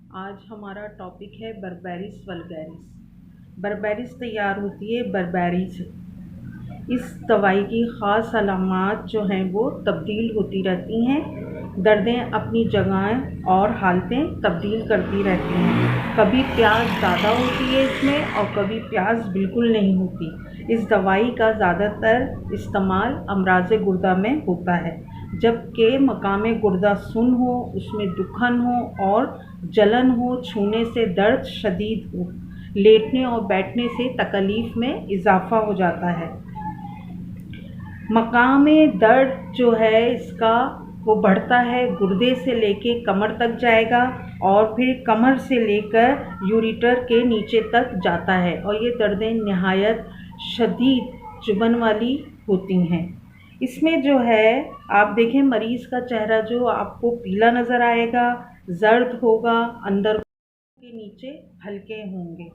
आज हमारा टॉपिक है बर्बेरिस वल्गैरिस। बर्बेरिस तैयार होती है बर्बेरी से। इस दवाई की ख़ास अलामात जो हैं वो तब्दील होती रहती हैं। दर्दें अपनी जगहें और हालतें तब्दील करती रहती हैं। कभी प्यास ज़्यादा होती है इसमें और कभी प्यास बिल्कुल नहीं होती। इस दवाई का ज़्यादातर इस्तेमाल अमराज़ गुर्दा में होता है, जबकि मकाम गुर्दा सुन हो, उसमें दुखन हो और जलन हो, छूने से दर्द शदीद हो, लेटने और बैठने से तकलीफ़ में इजाफ़ा हो जाता है। मकाम दर्द जो है इसका वो बढ़ता है, गुर्दे से लेके कमर तक जाएगा और फिर कमर से लेकर यूरेटर के नीचे तक जाता है और ये दर्दें नहायत शदीद चुभन वाली होती हैं। इसमें जो है आप देखें मरीज़ का चेहरा जो आपको पीला नज़र आएगा, जर्द होगा, अंदर के नीचे हल्के होंगे।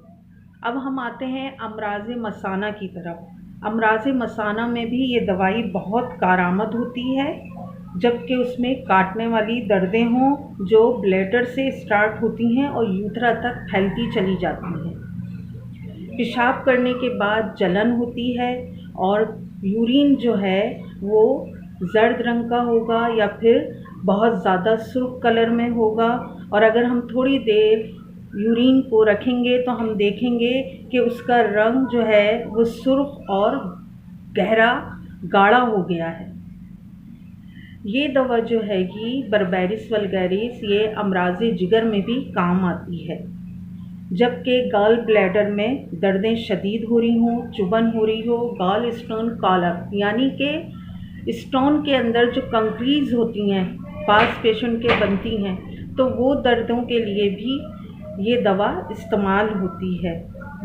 अब हम आते हैं अमराज़ मसाना की तरफ। अमराज़ मसाना में भी ये दवाई बहुत कारआमद होती है, जबकि उसमें काटने वाली दर्दें हों जो ब्लैडर से स्टार्ट होती हैं और यूथरा तक फैलती चली जाती हैं। पेशाब करने के बाद जलन होती है और यूरिन जो है वो जर्द रंग का होगा या फिर बहुत ज़्यादा सुर्ख कलर में होगा। और अगर हम थोड़ी देर यूरिन को रखेंगे तो हम देखेंगे कि उसका रंग जो है वो सुर्ख और गहरा गाढ़ा हो गया है। ये दवा जो है कि बर्बेरिस वल्गैरिस ये अमराज़ जिगर में भी काम आती है। जबकि गॉल ब्लैडर में दर्दें शदीद हो रही हों, चुभन हो रही हो, गॉल स्टोन कॉलर यानी कि स्टोन के अंदर जो कंक्रीज होती हैं पास पेशेंट के बनती हैं, तो वो दर्दों के लिए भी ये दवा इस्तेमाल होती है।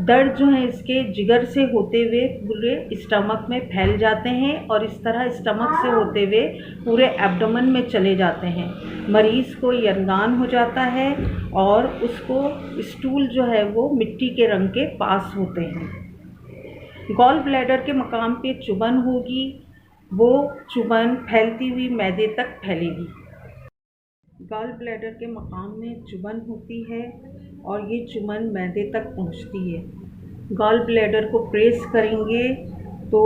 दर्द जो है इसके जिगर से होते हुए पूरे स्टमक में फैल जाते हैं और इस तरह स्टमक से होते हुए पूरे एब्डोमेन में चले जाते हैं। मरीज़ को यरगान हो जाता है और उसको स्टूल जो है वो मिट्टी के रंग के पास होते हैं। गॉल ब्लैडर के मकाम पे चुभन होगी, वो चुभन फैलती हुई मैदे तक फैलेगी। गॉल ब्लैडर के मकाम में चुभन होती है और ये चुभन मैदे तक पहुंचती है। गॉल ब्लैडर को प्रेस करेंगे तो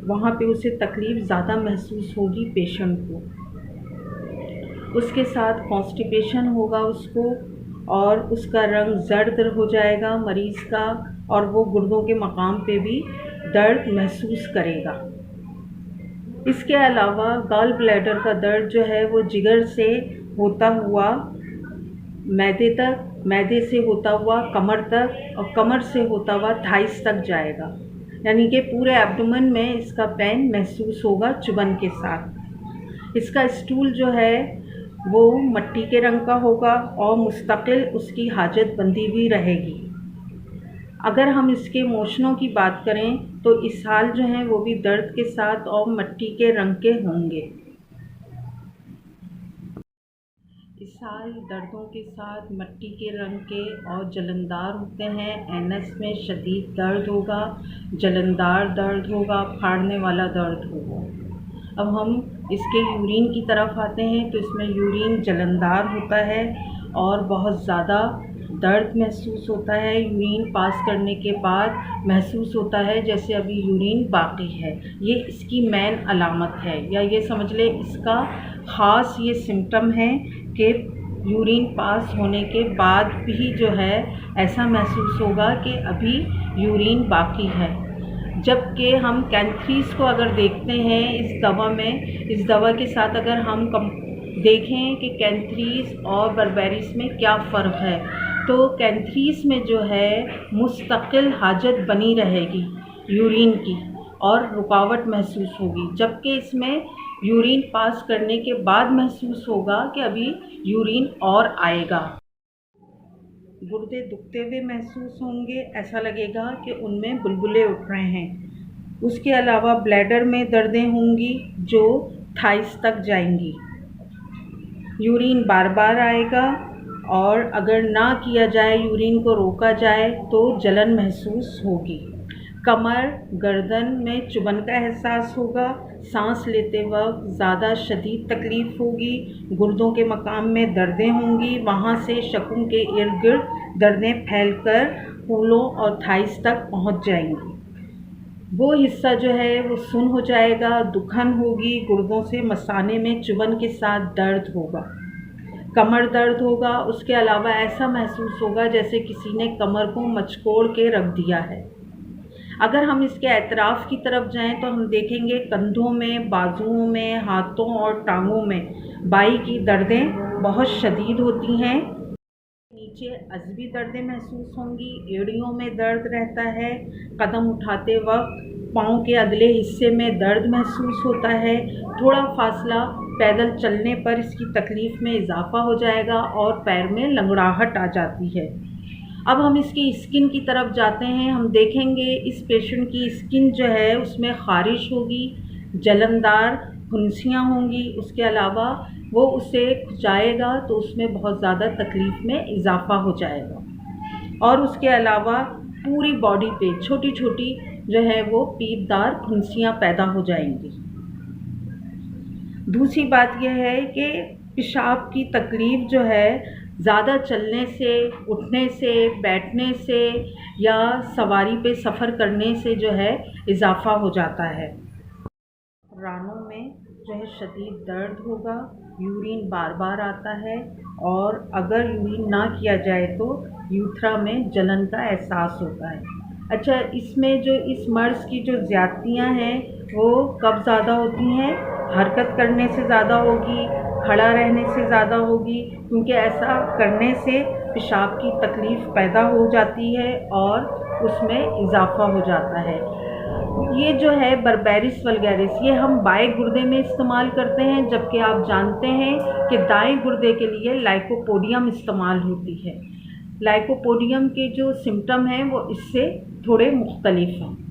वहाँ पे उसे तकलीफ़ ज़्यादा महसूस होगी पेशेंट को। उसके साथ कॉन्स्टिपेशन होगा उसको और उसका रंग जर्द हो जाएगा मरीज़ का और वो गुर्दों के मकाम पे भी दर्द महसूस करेगा। इसके अलावा गॉल ब्लैडर का दर्द जो है वो जिगर से होता हुआ मैदे तक, मैदे से होता हुआ कमर तक और कमर से होता हुआ थाइस तक जाएगा, यानी कि पूरे एब्डोमेन में इसका पेन महसूस होगा चुभन के साथ। इसका स्टूल जो है वो मिट्टी के रंग का होगा और मुस्तकिल उसकी हाजत बंदी भी रहेगी। अगर हम इसके मोशनों की बात करें तो इसहाल जो हैं वो भी दर्द के साथ और मिट्टी के रंग के होंगे। इसहाल दर्दों के साथ मिट्टी के रंग के और जलनदार होते हैं। एनस में शदीद दर्द होगा, जलनदार दर्द होगा, फाड़ने वाला दर्द होगा। अब हम इसके यूरिन की तरफ आते हैं तो इसमें यूरिन जलनदार होता है और बहुत ज़्यादा दर्द महसूस होता है। यूरिन पास करने के बाद महसूस होता है जैसे अभी यूरिन बाकी है। ये इसकी मेन अलामत है, या ये समझ लें इसका ख़ास ये सिम्टम है कि यूरिन पास होने के बाद भी जो है ऐसा महसूस होगा कि अभी यूरिन बाकी है। जबकि हम कैंथ्रीज़ को अगर देखते हैं इस दवा में, इस दवा के साथ अगर हम देखें कि कैंथ्रीज़ और बर्बेरिस में क्या फ़र्क है, तो कैंथ्रीज़ में जो है मुस्तकिल हाजत बनी रहेगी यूरिन की और रुकावट महसूस होगी, जबकि इसमें यूरिन पास करने के बाद महसूस होगा कि अभी यूरिन और आएगा। गुर्दे दुखते हुए महसूस होंगे, ऐसा लगेगा कि उनमें बुलबुले उठ रहे हैं। उसके अलावा ब्लैडर में दर्दें होंगी जो थाइस तक जाएंगी। यूरिन बार बार आएगा और अगर ना किया जाए, यूरिन को रोका जाए तो जलन महसूस होगी। कमर गर्दन में चुभन का एहसास होगा, सांस लेते वक्त ज़्यादा शदीद तकलीफ़ होगी, गुर्दों के मकाम में दर्दें होंगी, वहाँ से शकूं के इर्द गिर्द दर्दें फैलकर फूलों और थाइस तक पहुँच जाएंगी। वो हिस्सा जो है वो सुन्न हो जाएगा, दुखन होगी, गुर्दों से मसाने में चुभन के साथ दर्द होगा, कमर दर्द होगा। उसके अलावा ऐसा महसूस होगा जैसे किसी ने कमर को मचकोड़ के रख दिया है। अगर हम इसके एतराफ़ की तरफ जाएं तो हम देखेंगे कंधों में, बाजुओं में, हाथों और टांगों में बाई की दर्दें बहुत शदीद होती हैं। नीचे अज़बी दर्दें महसूस होंगी, एड़ियों में दर्द रहता है, कदम उठाते वक्त पाँव के अगले हिस्से में दर्द महसूस होता है। थोड़ा फासला पैदल चलने पर इसकी तकलीफ़ में इजाफ़ा हो जाएगा और पैर में लंगड़ाहट आ जाती है। अब हम इसकी स्किन की तरफ जाते हैं। हम देखेंगे इस पेशेंट की स्किन जो है उसमें ख़ारिश होगी, जलनदार फुंसियाँ होंगी। उसके अलावा वो उसे खुजाएगा तो उसमें बहुत ज़्यादा तकलीफ़ में इजाफ़ा हो जाएगा और उसके अलावा पूरी बॉडी पे छोटी छोटी जो है वो पीपदार फुंसियाँ पैदा हो जाएंगी। दूसरी बात यह है कि पेशाब की तकलीफ़ जो है ज़्यादा चलने से, उठने से, बैठने से या सवारी पे सफ़र करने से जो है इजाफ़ा हो जाता है। रानों में जो है शदीद दर्द होगा, यूरिन बार बार आता है और अगर यूरिन ना किया जाए तो यूथरा में जलन का एहसास होता है। अच्छा, इसमें जो इस मर्ज़ की जो ज़्यादतियाँ हैं वो कब ज़्यादा होती हैं? हरकत करने से ज़्यादा होगी, खड़ा रहने से ज़्यादा होगी, क्योंकि ऐसा करने से पेशाब की तकलीफ़ पैदा हो जाती है और उसमें इजाफ़ा हो जाता है। ये जो है बर्बेरिस वल्गैरिस ये हम बाएं गुर्दे में इस्तेमाल करते हैं, जबकि आप जानते हैं कि दाएं गुर्दे के लिए लाइकोपोडियम इस्तेमाल होती है। लाइकोपोडियम के जो सिम्टम हैं वो इससे थोड़े मुख्तलिफ हैं।